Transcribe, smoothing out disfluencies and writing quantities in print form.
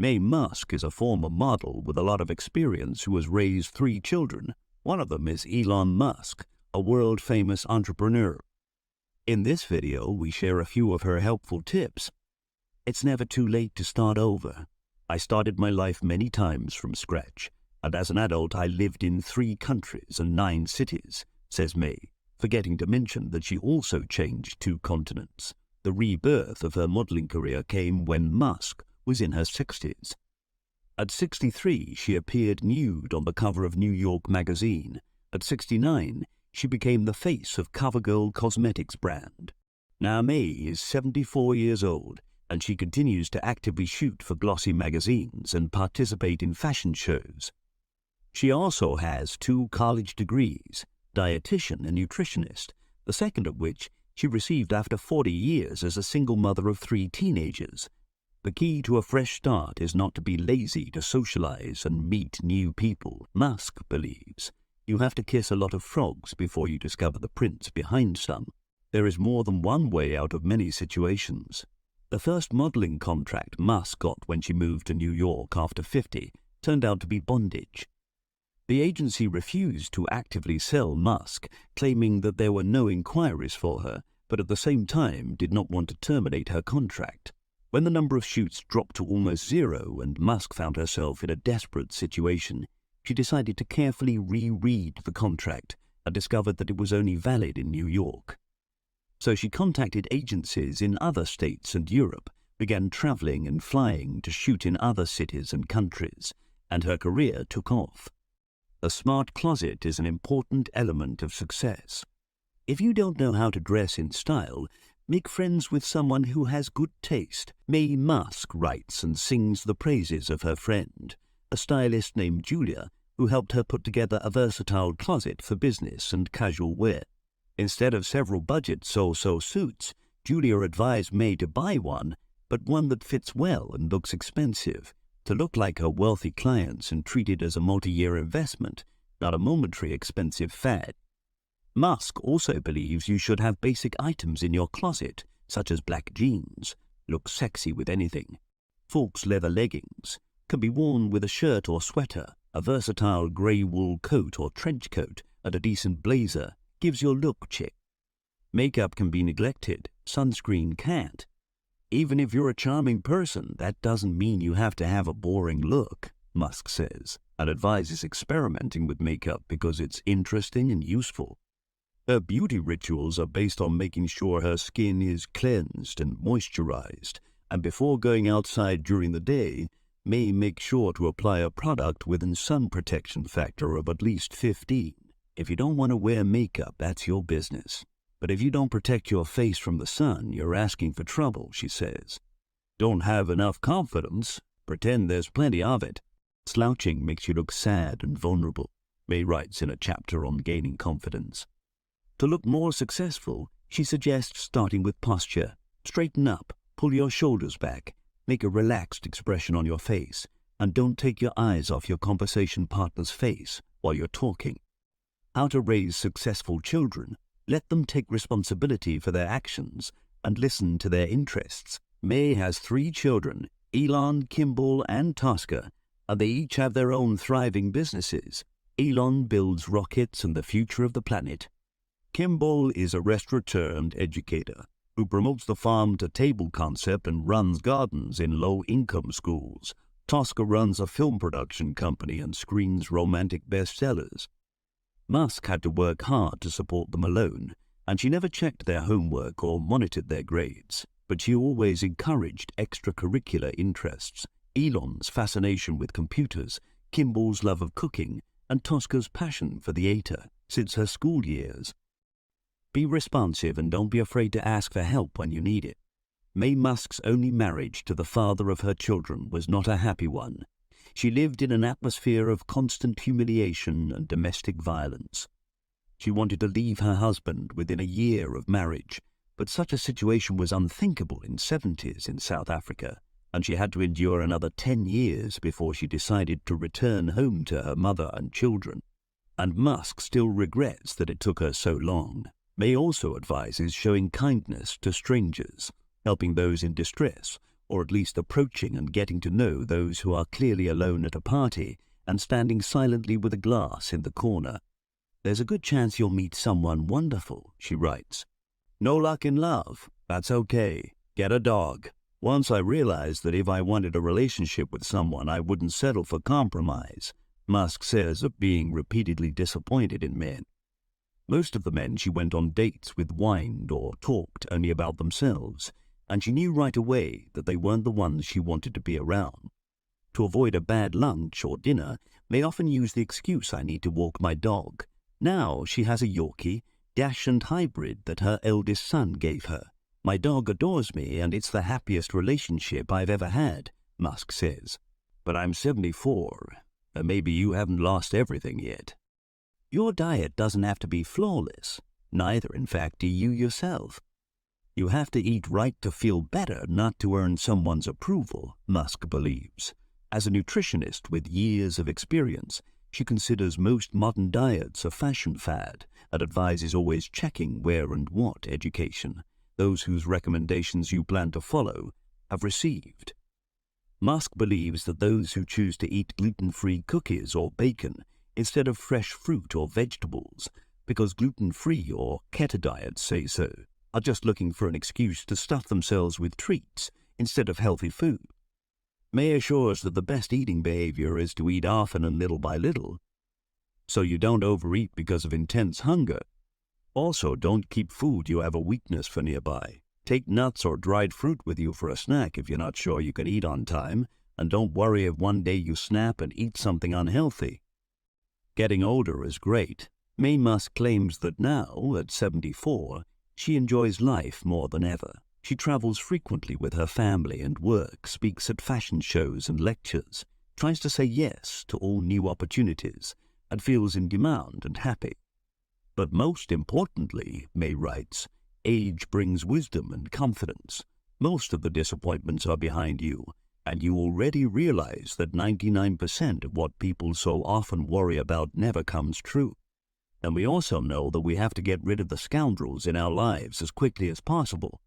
Maye Musk is a former model with a lot of experience who has raised 3 children. One of them is Elon Musk, a world-famous entrepreneur. In this video, we share a few of her helpful tips. It's never too late to start over. I started my life many times from scratch, and as an adult I lived in 3 countries and 9 cities, says Maye, forgetting to mention that she also changed 2 continents. The rebirth of her modeling career came when Musk was in her 60s. At 63, she appeared nude on the cover of New York magazine. At 69, she became the face of CoverGirl cosmetics brand. Now Maye is 74 years old, and she continues to actively shoot for glossy magazines and participate in fashion shows. She also has 2 college degrees, dietitian and nutritionist, the second of which she received after 40 years as a single mother of 3 teenagers. The key to a fresh start is not to be lazy to socialize and meet new people. Musk believes you have to kiss a lot of frogs before you discover the prince behind some. There is more than one way out of many situations. The first modeling contract Musk got when she moved to New York after 50 turned out to be bondage. The agency refused to actively sell Musk, claiming that there were no inquiries for her, but at the same time did not want to terminate her contract. When the number of shoots dropped to almost 0 and Musk found herself in a desperate situation, she decided to carefully reread the contract and discovered that it was only valid in New York. So she contacted agencies in other states and Europe, began traveling and flying to shoot in other cities and countries, and her career took off. A smart closet is an important element of success. If you don't know how to dress in style, make friends with someone who has good taste. Maye Musk writes and sings the praises of her friend, a stylist named Julia, who helped her put together a versatile closet for business and casual wear. Instead of several budget so-so suits, Julia advised Maye to buy one, but one that fits well and looks expensive, to look like her wealthy clients and treat it as a multi-year investment, not a momentary expensive fad. Musk also believes you should have basic items in your closet, such as black jeans, look sexy with anything. Falk's leather leggings can be worn with a shirt or sweater. A versatile grey wool coat or trench coat and a decent blazer gives your look chic. Makeup can be neglected, sunscreen can't. Even if you're a charming person, that doesn't mean you have to have a boring look, Musk says, and advises experimenting with makeup because it's interesting and useful. Her beauty rituals are based on making sure her skin is cleansed and moisturized, and before going outside during the day, Maye makes sure to apply a product with a sun protection factor of at least 15. If you don't want to wear makeup, that's your business. But if you don't protect your face from the sun, you're asking for trouble, she says. Don't have enough confidence? Pretend there's plenty of it. Slouching makes you look sad and vulnerable, Maye writes in a chapter on gaining confidence. To look more successful, she suggests starting with posture. Straighten up, pull your shoulders back, make a relaxed expression on your face, and don't take your eyes off your conversation partner's face while you're talking. How to raise successful children. Let them take responsibility for their actions and listen to their interests. Maye has 3 children, Elon, Kimball, and Tosca, and they each have their own thriving businesses. Elon builds rockets and the future of the planet. Kimball is a restaurateur and educator who promotes the farm-to-table concept and runs gardens in low-income schools. Tosca runs a film production company and screens romantic bestsellers. Musk had to work hard to support them alone, and she never checked their homework or monitored their grades, but she always encouraged extracurricular interests. Elon's fascination with computers, Kimball's love of cooking, and Tosca's passion for theater since her school years. Be responsive and don't be afraid to ask for help when you need it. Maye Musk's only marriage to the father of her children was not a happy one. She lived in an atmosphere of constant humiliation and domestic violence. She wanted to leave her husband within a year of marriage, but such a situation was unthinkable in the 70s in South Africa, and she had to endure another 10 years before she decided to return home to her mother and children. And Musk still regrets that it took her so long. Maye also advises showing kindness to strangers, helping those in distress, or at least approaching and getting to know those who are clearly alone at a party and standing silently with a glass in the corner. There's a good chance you'll meet someone wonderful, she writes. No luck in love. That's okay. Get a dog. Once I realized that if I wanted a relationship with someone, I wouldn't settle for compromise, Musk says of being repeatedly disappointed in men. Most of the men she went on dates with whined or talked only about themselves, and she knew right away that they weren't the ones she wanted to be around. To avoid a bad lunch or dinner, they often use the excuse, I need to walk my dog. Now she has a Yorkie, Dachshund hybrid that her eldest son gave her. My dog adores me, and it's the happiest relationship I've ever had, Musk says. But I'm 74, and maybe you haven't lost everything yet. Your diet doesn't have to be flawless. Neither, in fact, do you yourself. You have to eat right to feel better, not to earn someone's approval, Musk believes. As a nutritionist with years of experience, she considers most modern diets a fashion fad and advises always checking where and what education those whose recommendations you plan to follow have received. Musk believes that those who choose to eat gluten-free cookies or bacon instead of fresh fruit or vegetables, because gluten-free or keto diets say so, are just looking for an excuse to stuff themselves with treats instead of healthy food. Maye assures that the best eating behavior is to eat often and little by little, so you don't overeat because of intense hunger. Also, don't keep food you have a weakness for nearby. Take nuts or dried fruit with you for a snack if you're not sure you can eat on time, and don't worry if one day you snap and eat something unhealthy. Getting older is great. Maye Musk claims that now, at 74, she enjoys life more than ever. She travels frequently with her family and work, speaks at fashion shows and lectures, tries to say yes to all new opportunities, and feels in demand and happy. But most importantly, Maye writes, age brings wisdom and confidence. Most of the disappointments are behind you, and you already realize that 99% of what people so often worry about never comes true. And we also know that we have to get rid of the scoundrels in our lives as quickly as possible.